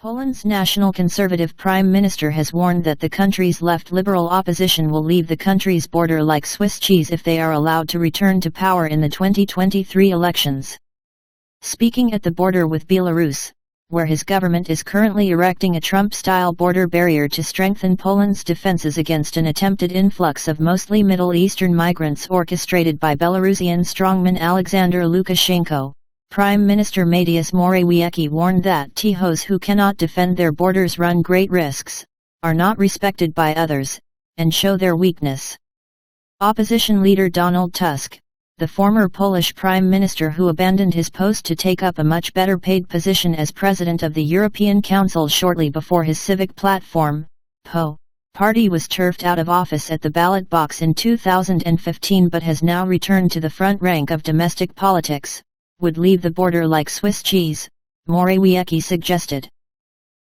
Poland's National Conservative Prime Minister has warned that the country's left liberal opposition will leave the country's border like Swiss cheese if they are allowed to return to power in the 2023 elections. Speaking at the border with Belarus, where his government is currently erecting a Trump-style border barrier to strengthen Poland's defenses against an attempted influx of mostly Middle Eastern migrants orchestrated by Belarusian strongman Alexander Lukashenko, Prime Minister Mateusz Morawiecki warned that those who cannot defend their borders run great risks, are not respected by others, and show their weakness. Opposition leader Donald Tusk, the former Polish Prime Minister who abandoned his post to take up a much better paid position as President of the European Council shortly before his Civic Platform, PO, party was turfed out of office at the ballot box in 2015 but has now returned to the front rank of domestic politics, would leave the border like Swiss cheese, Morawiecki suggested.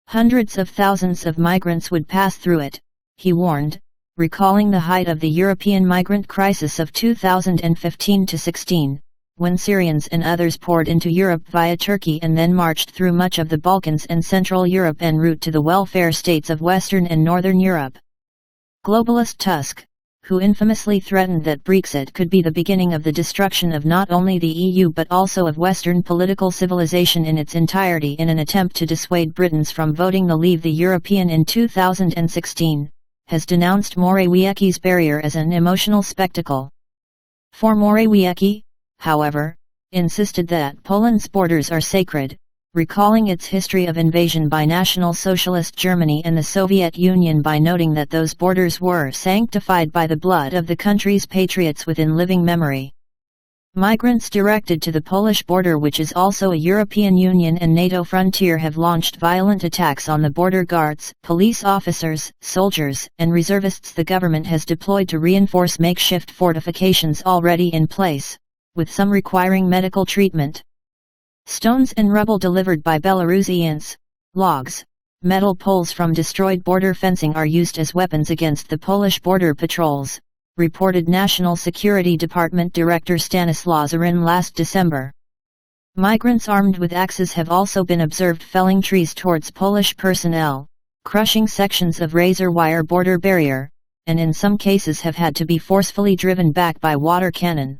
Hundreds of thousands of migrants would pass through it, he warned, recalling the height of the European migrant crisis of 2015-16, when Syrians and others poured into Europe via Turkey and then marched through much of the Balkans and Central Europe en route to the welfare states of Western and Northern Europe. Globalist Tusk, who infamously threatened that Brexit could be the beginning of the destruction of not only the EU but also of Western political civilization in its entirety in an attempt to dissuade Britons from voting to leave the European in 2016, has denounced Morawiecki's barrier as an emotional spectacle. For Morawiecki, however, insisted that Poland's borders are sacred, recalling its history of invasion by National Socialist Germany and the Soviet Union by noting that those borders were sanctified by the blood of the country's patriots within living memory. Migrants directed to the Polish border, which is also a European Union and NATO frontier, have launched violent attacks on the border guards, police officers, soldiers, and reservists the government has deployed to reinforce makeshift fortifications already in place, with some requiring medical treatment. Stones and rubble delivered by Belarusians, logs, metal poles from destroyed border fencing are used as weapons against the Polish border patrols, reported National Security Department Director Stanisław Żuryn last December. Migrants armed with axes have also been observed felling trees towards Polish personnel, crushing sections of razor wire border barrier, and in some cases have had to be forcefully driven back by water cannon.